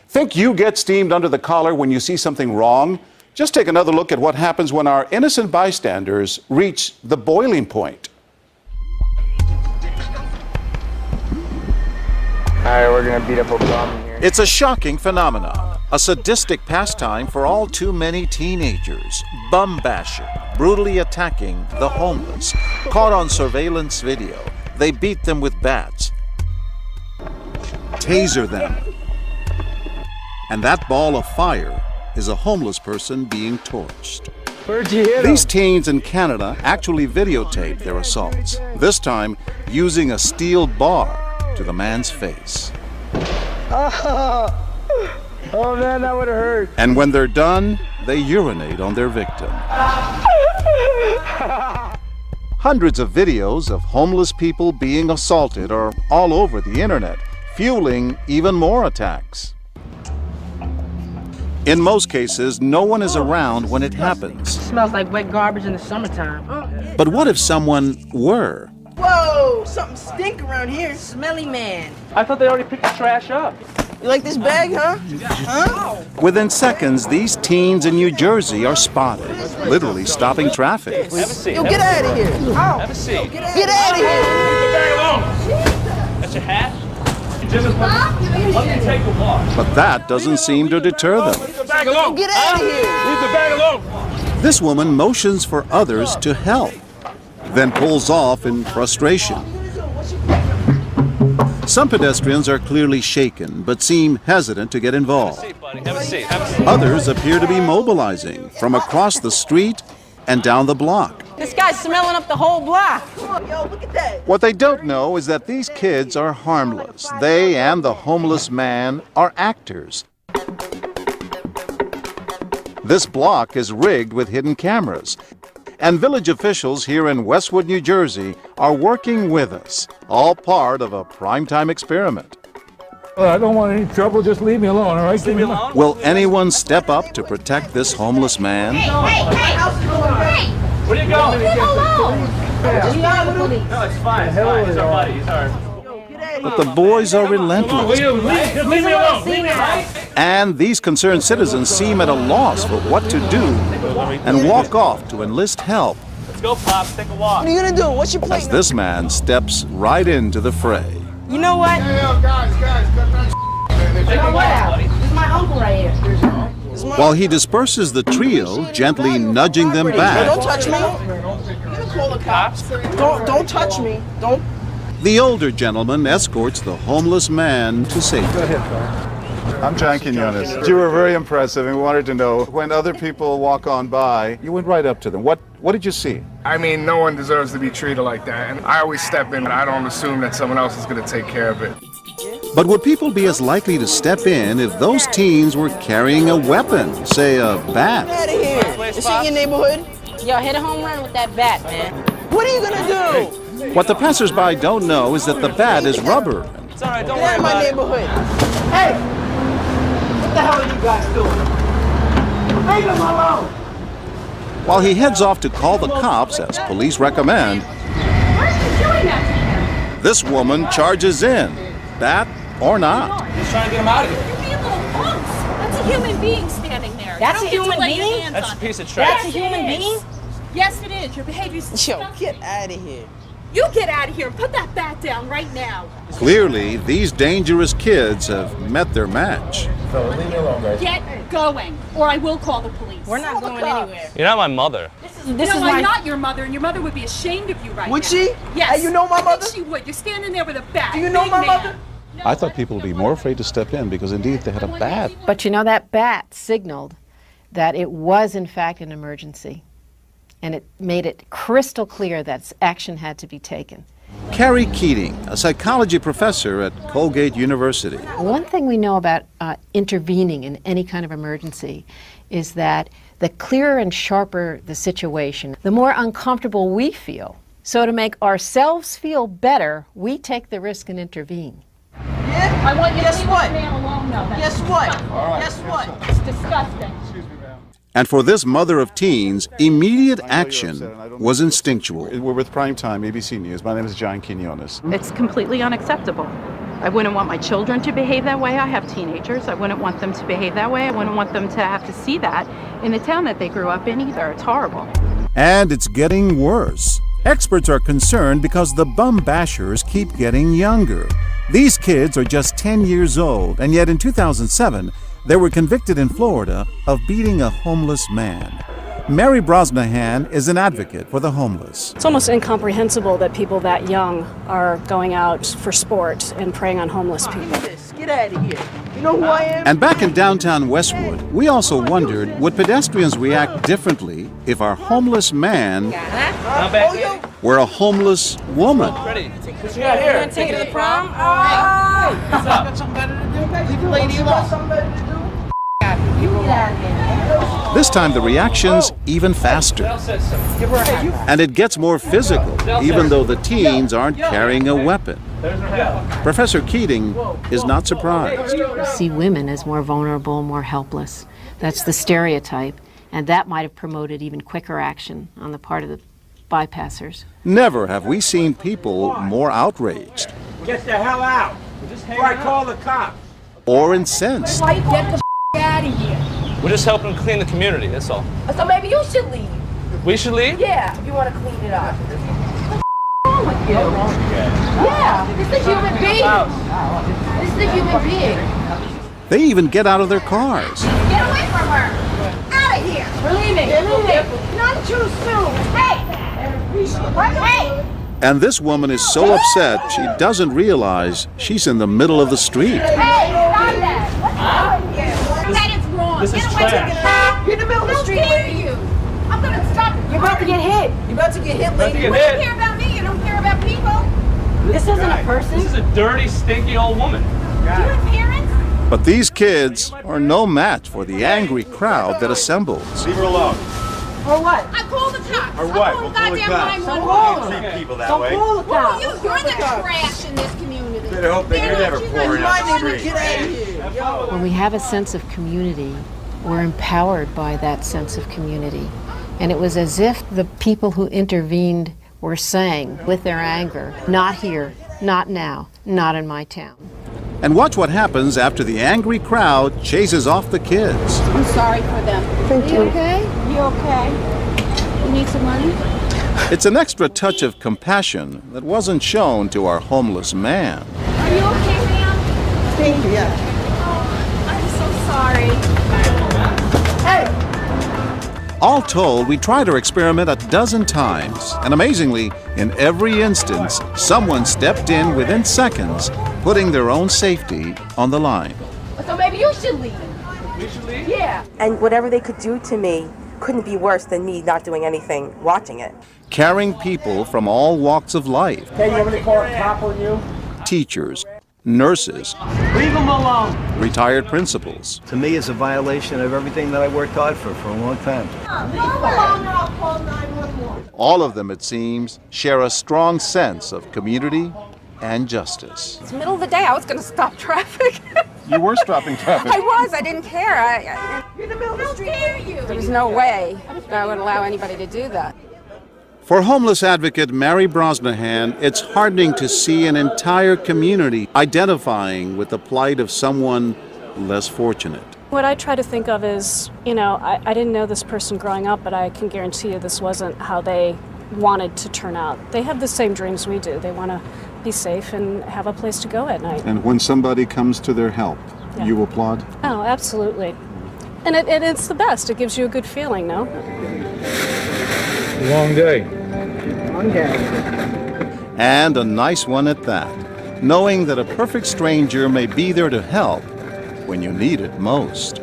Think you get steamed under the collar when you see something wrong? Just take another look at what happens when our innocent bystanders reach the boiling point. Alright, we're gonna beat up a bum here. It's a shocking phenomenon, a sadistic pastime for all too many teenagers, bum bashing, brutally attacking the homeless. Caught on surveillance video, they beat them with bats, taser them, and that ball of fire is a homeless person being torched. Where'd you hit These teens in Canada actually videotaped their assaults, this time using a steel bar to the man's face. Oh man, that would have hurt. And when they're done, they urinate on their victim. Hundreds of videos of homeless people being assaulted are all over the internet, fueling even more attacks. In most cases, no one is around when it happens. Smells like wet garbage in the summertime. But what if someone were? Whoa, something stink around here. Smelly man. I thought they already picked the trash up. You like this bag, huh? Within seconds, these teens in New Jersey are spotted, literally stopping traffic. Have a seat. Yo, get out of here. Have a seat. Get out of here. Leave the bag alone. That's your hat? Let me take a walk. But that doesn't seem to deter them. Leave the bag alone. Get out of here. Leave the bag alone. This woman motions for others to help, then pulls off in frustration. Some pedestrians are clearly shaken, but seem hesitant to get involved. Have a seat. Have a seat. Others appear to be mobilizing from across the street and down the block. This guy's smelling up the whole block. Yo, look at that. What they don't know is that these kids are harmless. They and the homeless man are actors. This block is rigged with hidden cameras, and village officials here in Westwood, New Jersey are working with us, all part of a primetime experiment. I don't want any trouble, just leave me alone, all right? Leave me alone. Will anyone step up to protect this homeless man? Hey! Where do you go? Leave him alone! No, it's fine. It's fine. He's our buddy. He's our... But the boys are relentless, Just leave me alone. Leave me alone. and these concerned citizens seem at a loss for what to do and walk off to enlist help Let's go, Pops. Take a walk. What are you gonna do? What's your plan? as this man steps right into the fray. You know what? Take a walk, buddy. This is my uncle right here. While he disperses the trio, gently nudging them Hey, back, don't touch me. You're gonna call the cops. Don't touch me. Don't. the older gentleman escorts the homeless man to safety. I'm John Quinones. You were very impressive, and we wanted to know, when other people walk on by, you went right up to them. What did you see? I mean, no one deserves to be treated like that. And I always step in, and I don't assume that someone else is going to take care of it. But would people be as likely to step in if those teens were carrying a weapon, say a bat? Get out of here. This ain't your neighborhood. Yo, hit a home run with that bat, man. What are you gonna do? What the passersby don't know is that the bat is rubber. It's all right. Don't Get worry out of my about it. neighborhood. Hey! What the hell are you guys doing? Leave him alone. While he heads off to call the cops, as police recommend, this woman charges in, bat or not. Just trying to get him out of here. You're being little punks. That's a human being standing there. That's You a don't get to human lay your being? hands That's a on piece him. of That's trash. a human being? Yes, it is. Your behavior's Yo, get out of here. You get out of here and put that bat down right now. Clearly, these dangerous kids have met their match. Get going, or I will call the police. We're not going anywhere. You're not my mother. This No, is I'm my... not your mother, and your mother would be ashamed of you right Would now. she? Yes. Hey, you know my I mother? think she would. You're standing there with a bat. Do you know big my man. mother? I thought people would be more afraid to step in because indeed they had a bat. But you know, that bat signaled that it was in fact an emergency, and it made it crystal clear that action had to be taken. Carrie Keating, a psychology professor at Colgate University. One thing we know about intervening in any kind of emergency is that the clearer and sharper the situation, the more uncomfortable we feel. So to make ourselves feel better, we take the risk and intervene. Yeah? I want you to Guess leave what? this man alone now. That's Guess what? disgusting. Guess what? It's disgusting. And for this mother of teens, immediate action was instinctual. We're with Primetime ABC News. My name is John Quinones. It's completely unacceptable. I wouldn't want my children to behave that way. I have teenagers. I wouldn't want them to behave that way. I wouldn't want them to have to see that in the town that they grew up in either. It's horrible. And it's getting worse. Experts are concerned because the bum bashers keep getting younger. These kids are just 10 years old, and yet in 2007, they were convicted in Florida of beating a homeless man. Mary Brosnahan is an advocate for the homeless. It's almost incomprehensible that people that young are going out for sport and preying on homeless people. Get out of here. You know who I am? And back in downtown Westwood, we also wondered, would pedestrians react differently if our homeless man were a homeless woman? Ready? What you got here? You want to take it to the prom? What's up? Got something better to do? Leave the lady alone. Something better to do? This time the reaction's even faster. And it gets more physical, even though the teens aren't carrying a weapon. Professor Keating is not surprised. We see women as more vulnerable, more helpless. That's the stereotype, and that might have promoted even quicker action on the part of the bypassers. Never have we seen people more outraged Get the hell out. Before I call the cops. or incensed. Get the out of here. We're just helping clean the community, that's all. So maybe you should leave. We should leave? Yeah, if you want to clean it up. What's wrong with you? Yeah, this is a human being. This is a human being. They even get out of their cars. Get away from her. Out of here. We're leaving. We're leaving. Not too soon. Hey. Hey. And this woman is so upset she doesn't realize she's in the middle of the street. Hey, stop that. What's wrong with you? That is wrong. This is Get away trash. You're in the middle of the street. How dare you? I'm going to stop you. You're about to get hit. You're about to get hit, lady. You don't care about me. You don't care about people. This isn't a person. This is a dirty, stinky old woman. Do you have parents? But these kids are no match for the angry crowd that assembles. Leave her alone. Or what? I called the cops. Or what? I called goddamn 911. Treat people that Don't way. call the cops. You're the trash in this community. Better hope that you're never pouring out the street. Get out of here. When we have a sense of community, we're empowered by that sense of community. And it was as if the people who intervened were saying with their anger, not here, not now, not in my town. And watch what happens after the angry crowd chases off the kids. I'm sorry for them. Thank you. Okay? You okay? You need some money? It's an extra touch of compassion that wasn't shown to our homeless man. Are you okay, ma'am? Thank you, yeah. Oh, I'm so sorry. Hey! All told, we tried our experiment a dozen times, and amazingly, in every instance, someone stepped in within seconds, putting their own safety on the line. So maybe you should leave. We should leave? Yeah. And whatever they could do to me couldn't be worse than me not doing anything, watching it. Caring people from all walks of life. Hey, you want me to call a cop on you? Teachers, nurses, Leave them alone. retired principals. To me, it's a violation of everything that I worked hard for a long time. Leave them alone or I'll call 911. All of them, it seems, share a strong sense of community and justice. It's the middle of the day. I was going to stop traffic. You were stopping traffic. I was. I didn't care. You're in the middle of the street. How dare you? There was no way that I would allow anybody to do that. For homeless advocate Mary Brosnahan, it's heartening to see an entire community identifying with the plight of someone less fortunate. What I try to think of is, you know, I didn't know this person growing up, but I can guarantee you this wasn't how they wanted to turn out. They have the same dreams we do. They want to be safe and have a place to go at night. And when somebody comes to their help, Yeah. you applaud? Oh, absolutely. And it's the best. It gives you a good feeling, no? Long day. Long day. And a nice one at that, knowing that a perfect stranger may be there to help when you need it most.